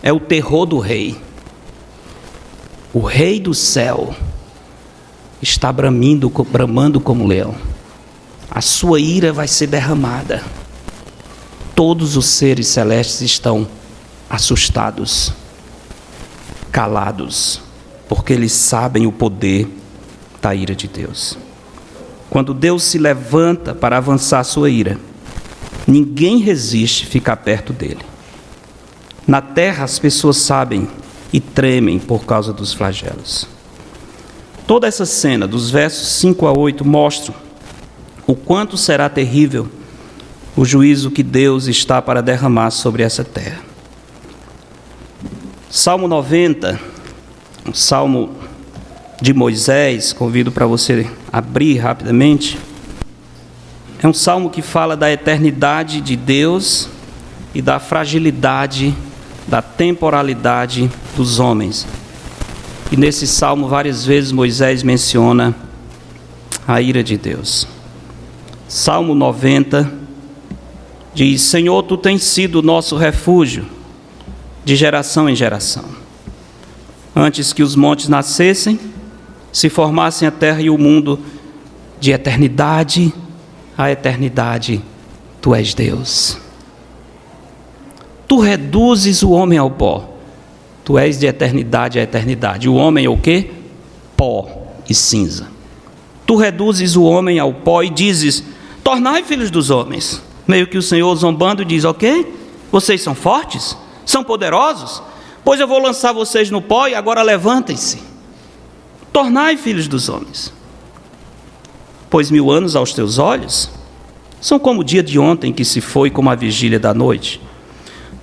é o terror do rei. O rei do céu está bramando como leão. A sua ira vai ser derramada. Todos os seres celestes estão assustados, calados, porque eles sabem o poder da ira de Deus. Quando Deus se levanta para avançar a sua ira, ninguém resiste ficar perto dele. Na terra as pessoas sabem e tremem por causa dos flagelos. Toda essa cena, dos versos 5 a 8, mostra o quanto será terrível o juízo que Deus está para derramar sobre essa terra. Salmo 90, um salmo de Moisés, convido para você abrir rapidamente. É um salmo que fala da eternidade de Deus e da fragilidade, da temporalidade dos homens. E nesse salmo, várias vezes, Moisés menciona a ira de Deus. Salmo 90 diz: Senhor, Tu tens sido o nosso refúgio de geração em geração. Antes que os montes nascessem, se formassem a terra e o mundo, de eternidade a eternidade, Tu és Deus. Tu reduzes o homem ao pó. Tu és de eternidade a eternidade. O homem é o quê? Pó e cinza. Tu reduzes o homem ao pó e dizes: tornai filhos dos homens. Meio que o Senhor zombando diz: ok, vocês são fortes, são poderosos, pois eu vou lançar vocês no pó e agora levantem-se. Tornai filhos dos homens. Pois 1000 anos aos teus olhos são como o dia de ontem que se foi, como a vigília da noite.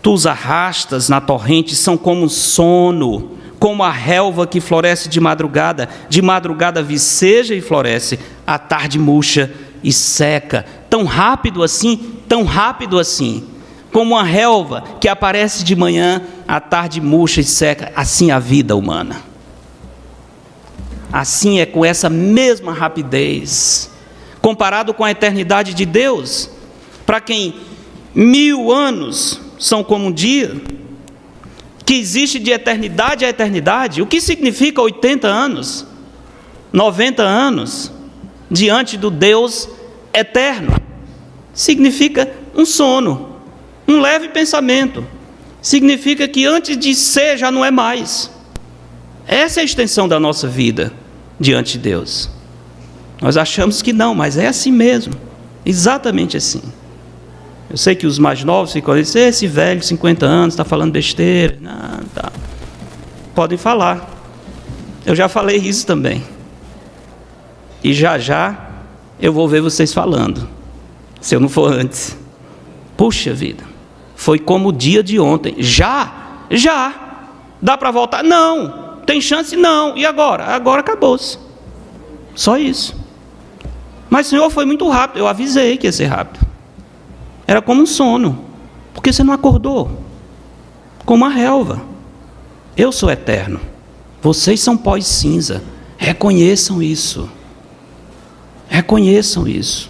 Tu os arrastas na torrente, são como um sono, como a relva que floresce de madrugada viceja e floresce, à tarde murcha e seca. Tão rápido assim, como uma relva que aparece de manhã, à tarde murcha e seca, assim a vida humana. Assim é com essa mesma rapidez, comparado com a eternidade de Deus, para quem 1000 anos são como um dia, que existe de eternidade a eternidade. O que significa 80 anos, 90 anos, diante do Deus eterno? Significa um sono, um leve pensamento. Significa que antes de ser já não é mais. Essa é a extensão da nossa vida diante de Deus. Nós achamos que não, mas é assim mesmo, exatamente assim. Eu sei que os mais novos ficam dizendo, esse velho, 50 anos, está falando besteira. Não, tá. Podem falar. Eu já falei isso também. E já eu vou ver vocês falando, se eu não for antes. Puxa vida, foi como o dia de ontem. Já, dá para voltar? Não. Tem chance? Não. E agora? Agora acabou-se. Só isso. Mas, Senhor, foi muito rápido. Eu avisei que ia ser rápido. Era como um sono, porque você não acordou. Como a relva. Eu sou eterno. Vocês são pó e cinza. Reconheçam isso. Reconheçam isso.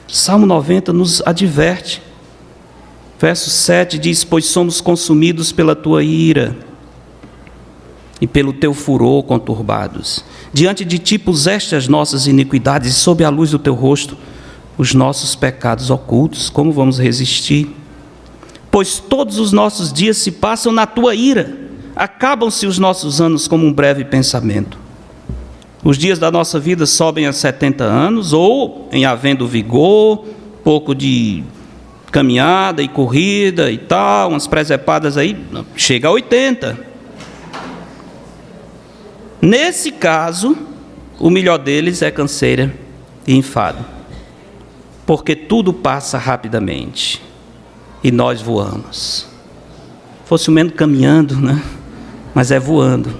Salmo 90 nos adverte. Verso 7 diz, pois somos consumidos pela tua ira e pelo teu furor conturbados. Diante de ti puseste as nossas iniquidades, e sob a luz do teu rosto os nossos pecados ocultos. Como vamos resistir? Pois todos os nossos dias se passam na tua ira, acabam-se os nossos anos como um breve pensamento. Os dias da nossa vida sobem a 70 anos, ou, em havendo vigor, pouco de caminhada e corrida e tal, umas presepadas aí, chega a 80. Nesse caso, o melhor deles é canseira e enfado, porque tudo passa rapidamente e nós voamos. Fosse o menos caminhando, né? Mas é voando.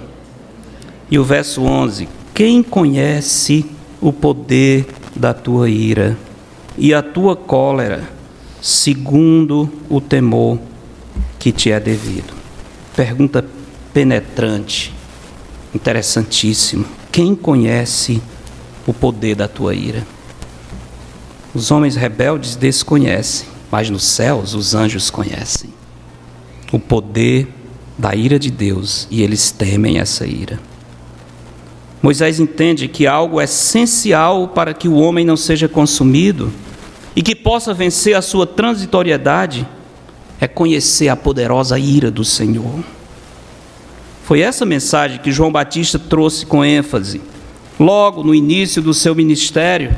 E o verso 11, quem conhece o poder da tua ira e a tua cólera, segundo o temor que te é devido? Pergunta penetrante, interessantíssima. Quem conhece o poder da tua ira? Os homens rebeldes desconhecem, mas nos céus os anjos conhecem o poder da ira de Deus, e eles temem essa ira. Moisés entende que algo essencial para que o homem não seja consumido e que possa vencer a sua transitoriedade é conhecer a poderosa ira do Senhor. Foi essa mensagem que João Batista trouxe com ênfase logo no início do seu ministério.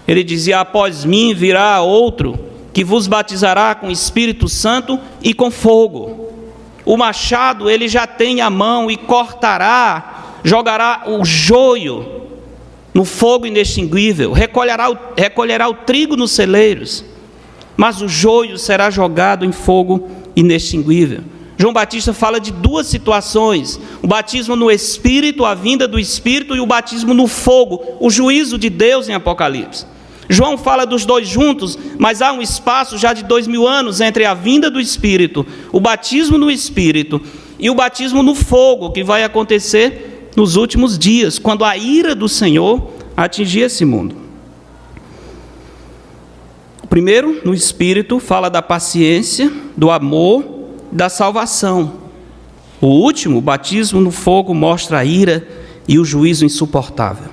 Ele dizia, após mim virá outro que vos batizará com Espírito Santo e com fogo. O machado ele já tem à mão e cortará, jogará o joio no fogo inextinguível, recolherá o trigo nos celeiros, mas o joio será jogado em fogo inextinguível. João Batista fala de duas situações: o batismo no Espírito, a vinda do Espírito, e o batismo no fogo, o juízo de Deus em Apocalipse. João fala dos dois juntos, mas há um espaço já de 2000 anos entre a vinda do Espírito, o batismo no Espírito e o batismo no fogo, que vai acontecer nos últimos dias, quando a ira do Senhor atingir esse mundo. O primeiro, no Espírito, fala da paciência, do amor, da salvação. O último, o batismo no fogo, mostra a ira e o juízo insuportável.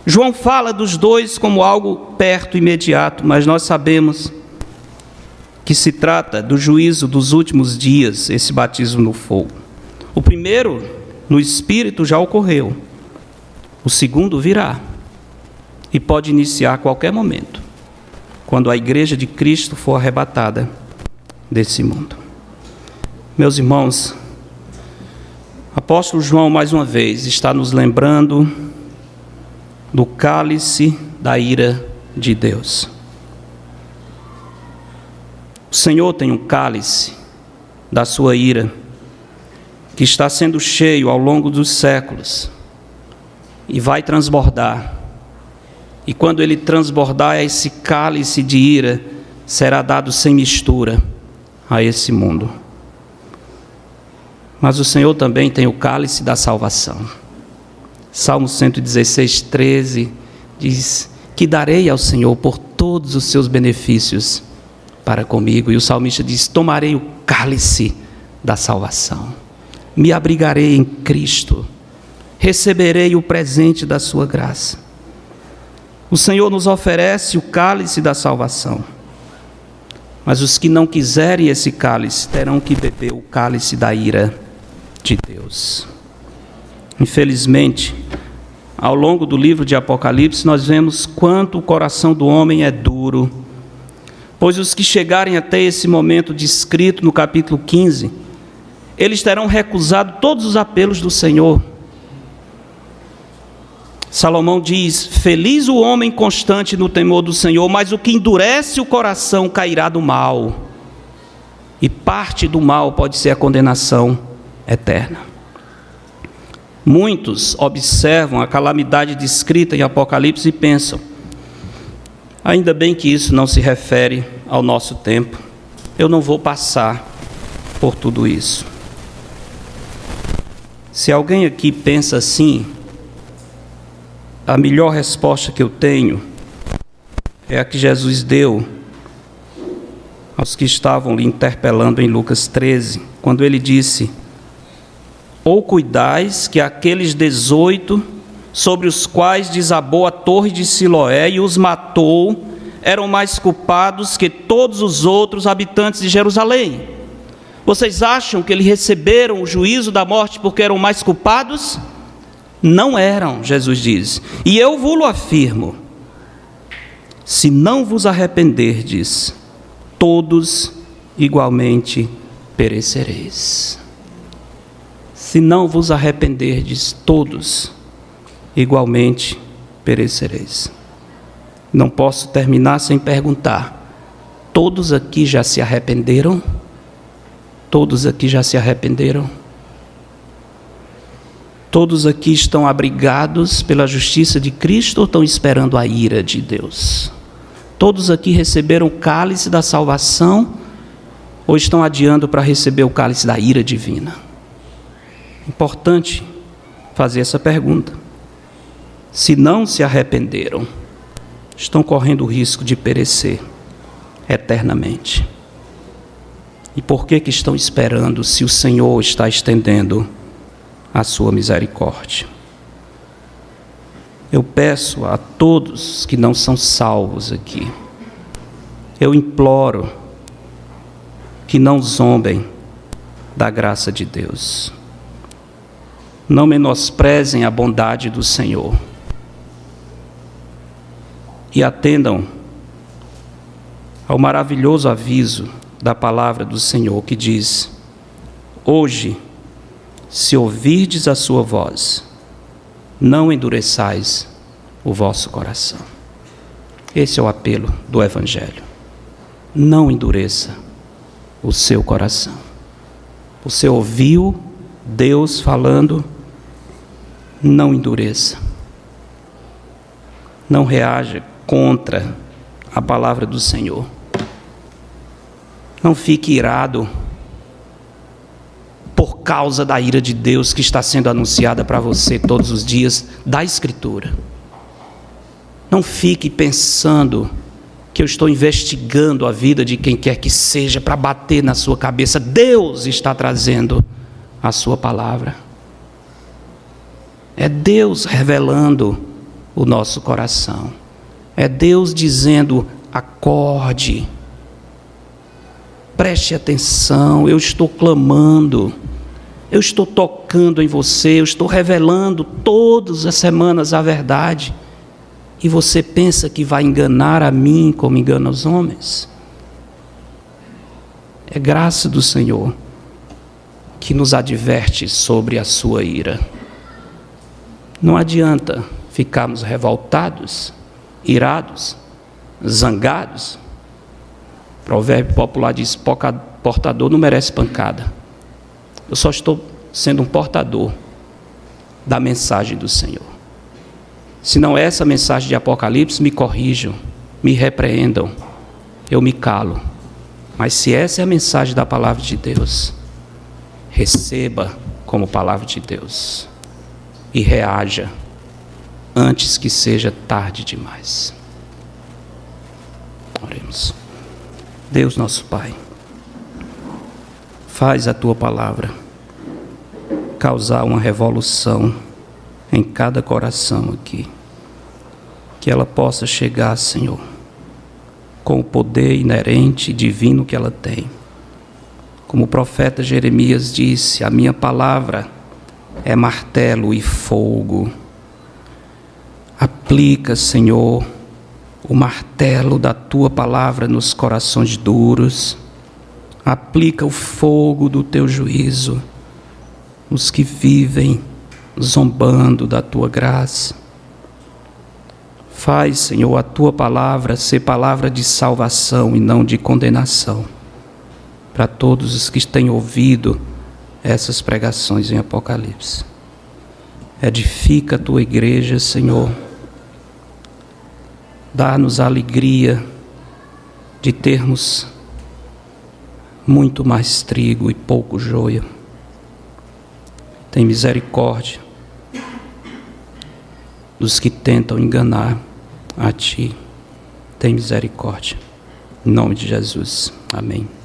João fala dos dois como algo perto, imediato, mas nós sabemos que se trata do juízo dos últimos dias, esse batismo no fogo. O primeiro, no Espírito, já ocorreu. O segundo virá e pode iniciar a qualquer momento, quando a igreja de Cristo for arrebatada desse mundo. Meus irmãos, apóstolo João, mais uma vez, está nos lembrando do cálice da ira de Deus. O Senhor tem um cálice da sua ira, que está sendo cheio ao longo dos séculos, e vai transbordar. E quando ele transbordar, esse cálice de ira será dado sem mistura a esse mundo. Mas o Senhor também tem o cálice da salvação. Salmo 116, 13 diz que darei ao Senhor por todos os seus benefícios para comigo. E o salmista diz: tomarei o cálice da salvação, me abrigarei em Cristo, receberei o presente da sua graça. O Senhor nos oferece o cálice da salvação, mas os que não quiserem esse cálice terão que beber o cálice da ira de Deus. Infelizmente, ao longo do livro de Apocalipse, nós vemos quanto o coração do homem é duro, pois os que chegarem até esse momento descrito no capítulo 15, eles terão recusado todos os apelos do Senhor. Salomão diz: feliz o homem constante no temor do Senhor, mas o que endurece o coração cairá do mal, e parte do mal pode ser a condenação eterna. Muitos observam a calamidade descrita em Apocalipse e pensam: ainda bem que isso não se refere ao nosso tempo, eu não vou passar por tudo isso. Se alguém aqui pensa assim, a melhor resposta que eu tenho é a que Jesus deu aos que estavam lhe interpelando em Lucas 13, quando ele disse: ou cuidais que aqueles 18 sobre os quais desabou a torre de Siloé e os matou, eram mais culpados que todos os outros habitantes de Jerusalém. Vocês acham que eles receberam o juízo da morte porque eram mais culpados? Não eram, Jesus diz. E eu vos afirmo: se não vos arrependerdes, todos igualmente perecereis. Se não vos arrependerdes, todos igualmente perecereis. Não posso terminar sem perguntar: todos aqui já se arrependeram? Todos aqui já se arrependeram? Todos aqui estão abrigados pela justiça de Cristo ou estão esperando a ira de Deus? Todos aqui receberam o cálice da salvação ou estão adiando para receber o cálice da ira divina? Importante fazer essa pergunta. Se não se arrependeram, estão correndo o risco de perecer eternamente. E por que estão esperando se o Senhor está estendendo a sua misericórdia? Eu peço a todos que não são salvos aqui, eu imploro que não zombem da graça de Deus. Não menosprezem a bondade do Senhor. E atendam ao maravilhoso aviso da palavra do Senhor que diz: hoje, se ouvirdes a sua voz, não endureçais o vosso coração. Esse é o apelo do Evangelho. Não endureça o seu coração. Você ouviu Deus falando, não endureça. Não reaja contra a palavra do Senhor. Não fique irado por causa da ira de Deus que está sendo anunciada para você todos os dias da Escritura. Não fique pensando que eu estou investigando a vida de quem quer que seja para bater na sua cabeça. Deus está trazendo a sua palavra. É Deus revelando o nosso coração. É Deus dizendo: acorde, preste atenção, eu estou clamando, eu estou tocando em você, eu estou revelando todas as semanas a verdade. E você pensa que vai enganar a mim como engana os homens? É graça do Senhor que nos adverte sobre a sua ira. Não adianta ficarmos revoltados, irados, zangados. O provérbio popular diz: portador não merece pancada. Eu só estou sendo um portador da mensagem do Senhor. Se não é essa mensagem de Apocalipse, me corrijam, me repreendam, eu me calo. Mas se essa é a mensagem da palavra de Deus, receba como palavra de Deus e reaja antes que seja tarde demais. Oremos. Deus nosso Pai, faz a Tua palavra causar uma revolução em cada coração aqui, que ela possa chegar, Senhor, com o poder inerente e divino que ela tem. Como o profeta Jeremias disse: a minha palavra é martelo e fogo. Aplica, Senhor, o martelo da Tua palavra nos corações duros. Aplica o fogo do Teu juízo nos que vivem zombando da Tua graça. Faz, Senhor, a Tua palavra ser palavra de salvação e não de condenação para todos os que têm ouvido essas pregações em Apocalipse. Edifica a Tua igreja, Senhor. Dá-nos a alegria de termos muito mais trigo e pouco joio. Tem misericórdia dos que tentam enganar a Ti. Tem misericórdia. Em nome de Jesus. Amém.